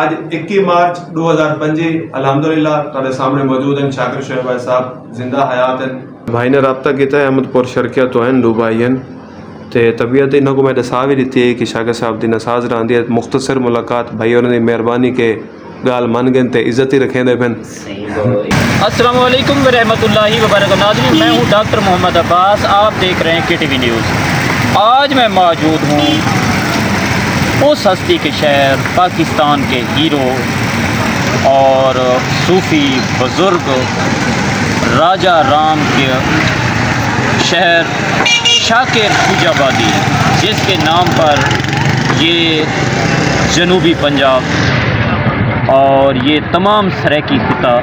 آج 21 مارچ 2025 الحمدللہ تھوڑے سامنے موجود ہیں شاکر شعیب بھائی صاحب زندہ حیات ہیں. بھائی نے رابطہ کیتا ہے احمد پور شرکیہ تو ہیں دو بھائی ہیں تے طبیعت انہوں کو میں دسا بھی دیتی ہے کہ شاکر صاحب دی نساز راندی ہے مختصر ملاقات بھائی اور نے مہربانی کے گال من گئے تے عزت ہی رکھیں دے پھن. السلام علیکم ورحمۃ اللہ وبرکاتہ. ناظرین میں ہوں ڈاکٹر محمد عباس، آپ دیکھ رہے ہیں کے ٹی وی نیوز. آج میں موجود ہوں اس ہستی کے شہر پاکستان کے ہیرو اور صوفی بزرگ راجہ رام کے شہر شاکر شوجہ آبادی، جس کے نام پر یہ جنوبی پنجاب اور یہ تمام سریکی خطہ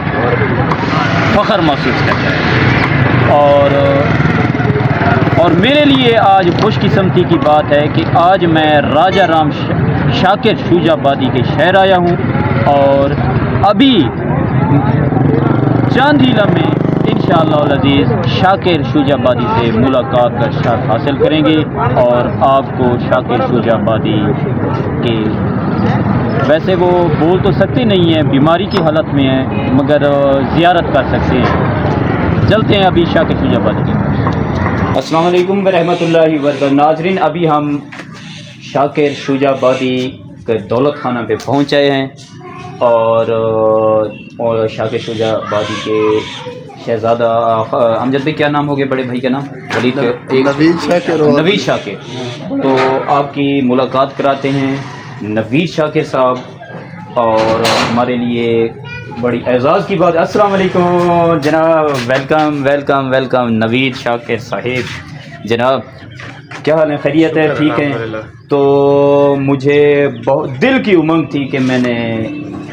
فخر محسوس کرتا ہے. اور میرے لیے آج خوش قسمتی کی بات ہے کہ آج میں راجہ رام شاکر شوجہ آبادی کے شہر آیا ہوں اور ابھی چند ہی لمحے انشاءاللہ العزیز شاکر شوجہ آبادی سے ملاقات کا شرف حاصل کریں گے اور آپ کو شاکر شوجہ آبادی کے ویسے وہ بول تو سکتے نہیں ہیں، بیماری کی حالت میں ہیں، مگر زیارت کر سکتے ہیں. چلتے ہیں ابھی شاکر شوجہ آبادی کے. السلام علیکم ورحمۃ اللہ وبرکاتہ. ناظرین ابھی ہم شاکر شوجہ آبادی کے دولت خانہ پہ پہنچے ہیں اور شاکر شوجہ آبادی کے شہزادہ امجد بھائی، کیا نام ہو گیا بڑے بھائی کا نام؟ نوید شاکر. تو آپ کی ملاقات کراتے ہیں نوید شاکر صاحب، اور ہمارے لیے بڑی اعزاز کی بات. السلام علیکم جناب، ویلکم ویلکم ویلکم نوید شاکر صاحب. جناب کیا حال ہے؟ خیریت ہے؟ ٹھیک ہے. تو مجھے بہت دل کی امنگ تھی کہ میں نے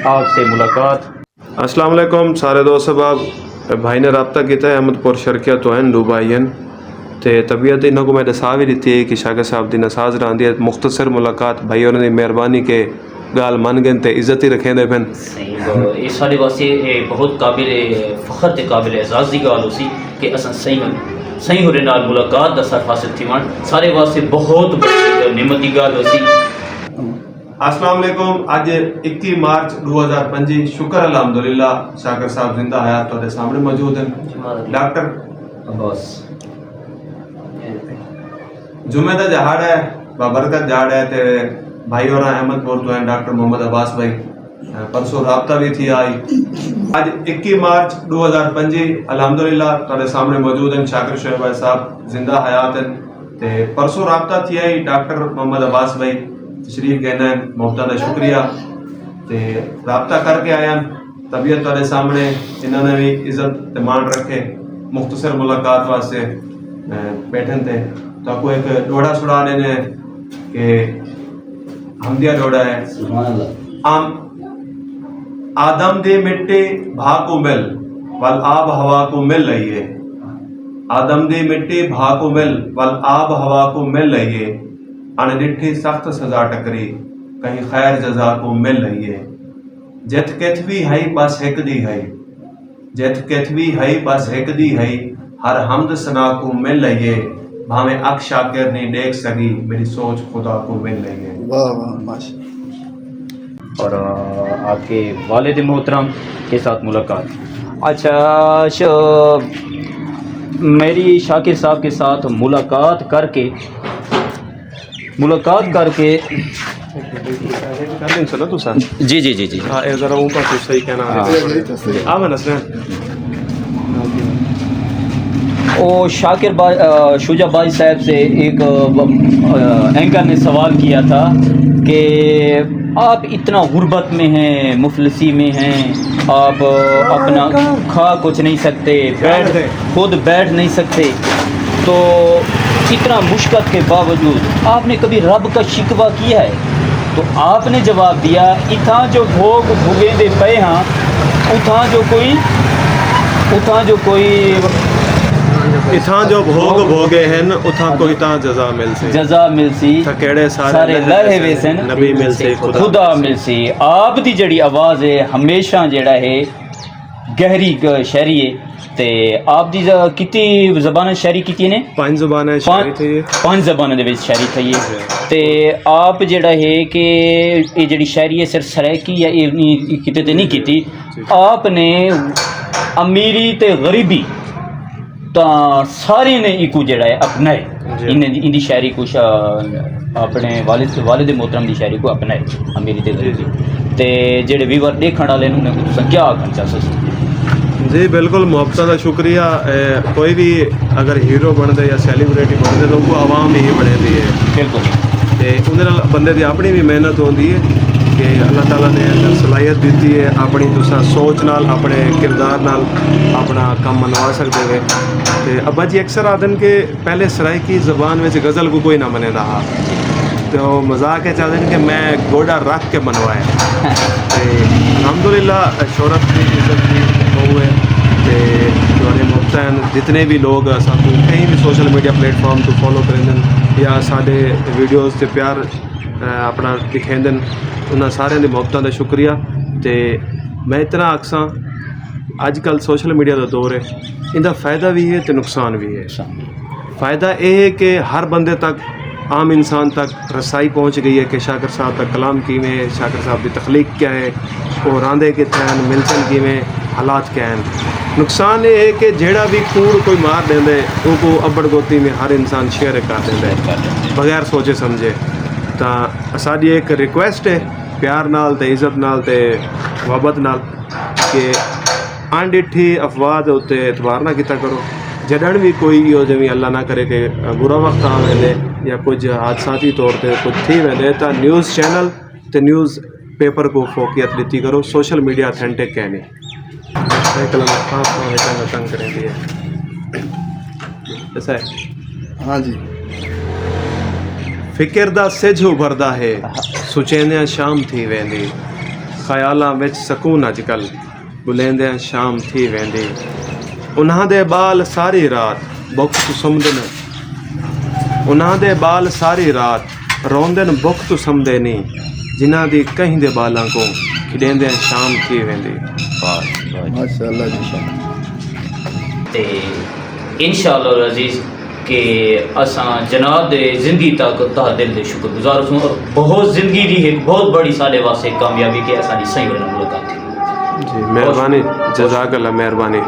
آپ سے ملاقات. السلام علیکم سارے دوست صاحب. بھائی نے رابطہ کیتا ہے احمد پور شرکیہ تو ہیں دو بھائی ہیں تے طبیعت انہوں کو میں دسا بھی دیتی ہے کہ شاکر صاحب دی نساز راندی ہے مختصر ملاقات بھائی اور نے مہربانی کے گال من گئے تے عزت ہی رکھیں دے پھن. یہ سارے واسطے بہت قابل فخر تے قابل اعزاز دی گال ہوسی کہ اساں صحیح ہورے نال ملاقات دا سر حاصل تھی ون سارے واسطے بہت بڑی نعمت دی گال ہوسی. السلام علیکم. آج 21 مارچ 2025 شکر الحمدللہ شاکر صاحب زندہ حیات تھوڑے سامنے موجود ہیں. ڈاکٹر عباس جمعہ دا جہاڑ ہے بابرکت جہاڑ ہے تے بھائی اور احمد پور تو ہیں ڈاکٹر محمد عباس بھائی پرسوں رابطہ بھی تھی آئی. آج 21 مارچ 2025 الحمدللہ تھوڑے سامنے موجود ہیں شاکر شعیب بھائی صاحب زندہ حیات ہیں تے پرسوں رابطہ تھی آئی ڈاکٹر محمد عباس بھائی تشریف گئے ہیں. محترم شکریہ تے رابطہ کر کے آیا. طبیعت تھوڑے سامنے انہوں نے بھی عزت تے مان رکھے مختصر ملاقات واسطے بیٹھن تھے. تو آپ کو ایک ڈوڑا سڑا دینے کہ حمدیہ ڈوڑا ہے. آدم دے مٹی بھا کو مل ول آب ہوا کو مل لئیے. آدم دے مٹی بھا کو مل ول آب ہوا کو مل لئیے. ان ڈٹھی سخت سزا ٹکری کہیں خیر جزا کو مل لئیے. جت کتوی ہے بس ایک دی ہے، جت کتوی ہے بس ایک دی ہے. ہر حمد ثنا کو مل لئیے. بھاویں اک شاکر نہیں دیکھ سکی میری سوچ خدا کو مل لئیے. واہ واہ ماشاء. اور آپ کے والد محترم کے ساتھ ملاقات. اچھا میری شاکر صاحب کے ساتھ ملاقات کر کے جی جی جی جی ذرا اوپر تو صحیح کہنا وہ شاکر شوجہ بھائی صاحب سے ایک اینکر نے سوال کیا تھا کہ آپ اتنا غربت میں ہیں، مفلسی میں ہیں، آپ اپنا کھا کچھ نہیں سکتے، خود بیٹھ نہیں سکتے، تو اتنا مشکل کے باوجود آپ نے کبھی رب کا شکوہ کیا ہے؟ تو آپ نے جواب دیا اتھاں جو بھوگ بھگے دے پے ہاں اتھاں جو بھوگ بھوگے ہیں اتھاں کوئی تاں جزا مل سی تھکیڑے سارے لہے وے سن نبی مل سی خدا مل سی. آپ دی جڑی آواز ہے ہمیشہ جڑا ہے گہری شہری ہے تے آپ دی کتنی زبان شاعری کیتی نے 5 زبانیں شاعری تھی 5 زبانوں دے وچ شاعری تھی تے آپ جڑا ہے کہ یہ جڑی شاعری ہے صرف سرائکی یا کتے تے نہیں کیتی آپ نے امیری تے غریبی تا سارے نے ایکو جڑا ہے اپنائے ان دی شاعری کو اپنے والد محترم دی شاعری کو اپنائے امیری تے غریبی تے جڑے ویور دیکھن والے نے تساں کیا آکھنا چاہتے جی بالکل محبت کا شکریہ کوئی بھی اگر ہیرو بنتے یا سیلیبریٹی بنتے تو وہ عوام ہی بنے دی ہے بالکل تو اندر بندے کی اپنی بھی محنت ہوتی ہے کہ اللہ تعالیٰ نے اندر صلاحیت دیتی ہے اپنی تسا سوچ نال اپنے کردار نال اپنا کام منوا سکتے ہوئے تو ابا جی اکثر آدھن کہ پہلے سرائکی زبان میں غزل کو کوئی نہ بنے رہا تو مذاق ہے چاہتے ہیں کہ میں گوڈا رکھ کے بنوایا الحمدللہ شہرت بھی عزت بھی ہوئے جو مبتین جتنے بھی لوگ ساتھ کہیں بھی سوشل میڈیا پلیٹ فارم تو فالو کریں یا سارے ویڈیوز سے پیار اپنا دکھیں انہوں سارے دی محبتوں کا شکریہ تے میں اتنا آکساں اج کل سوشل میڈیا کا دور ہے ان کا فائدہ بھی ہے تو نقصان بھی ہے فائدہ یہ ہے کہ ہر بندے تک عام انسان تک رسائی پہنچ گئی ہے کہ شاکر صاحب تک کلام کیویں ہے شاکر صاحب کی تخلیق کیا ہے وہ راندے کتنے ہیں ملچن کیویں حالات کیا ہیں نقصان یہ ہے کہ جیڑا بھی کوڑ کوئی مار دیں وہ کو ابڑ گوتی میں ہر انسان شیئر کر دیں بغیر سوچے سمجھے تو ساری ایک ریکویسٹ ہے پیار نال تے عزت نال تے محبت نال کہ ڈٹھی افواہ دے اتنے اعتبار نہ کیتا کرو جڈن بھی کوئی ہو جی اللہ نہ کرے کہ برا وقت آ ویندے یا کچھ حادثاتی طور پہ کچھ تھی ویندے تو نیوز چینل تے نیوز پیپر کو فوقیت دیتی کرو سوشل میڈیا اتھینٹک ہے نہیں تنگ کریں گے ایسا ہے ہاں جی فکر دا سج ابھردا ہے سچیندیاں شام تھی ویندی خیالاں وچ سکون اج کل بلیندیاں شام تھی ویندی انہاں دے بال ساری رات بخ تو سمدن انہاں دے بال ساری رات روندن بخ تو سمدے نہیں جنہاں دی کہیں دے بالاں کو کھڈیندیاں شام تھی ویندی ماشاء اللہ جی تے انشاءاللہ العزیز کہ اساں جناب دے زندگی تک تہ دل دے شکر گزار ہوں اور بہت زندگی دی ایک بہت بڑی سارے واسطے کامیابی کہ اساں دی صحیح والا ملاقات تھی جی مہربانی جزاک اللہ مہربانی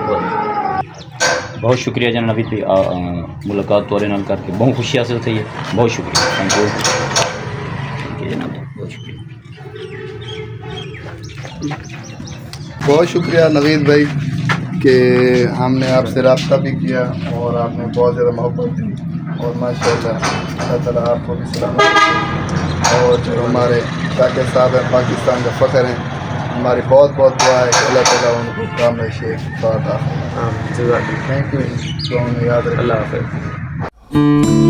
بہت شکریہ جناب نوید بھائی ملاقات والے نال کر کے بہت خوشی حاصل تھی ہے بہت شکریہ تھینک یو جناب بہت شکریہ بہت شکریہ نوید بھائی کہ ہم نے آپ سے رابطہ بھی کیا اور آپ نے بہت زیادہ محبت دی اور ماشاء اللہ اللہ تعالیٰ آپ کو بھی سلامت اور جو ہمارے شاکر صاحب ہیں پاکستان کا فخر ہیں ہماری بہت بہت دعا ہے کہ اللہ تعالیٰ ان کو کامل شیخ بات آ تھینک یو تو ہمیں یاد رکھیں اللہ حافظ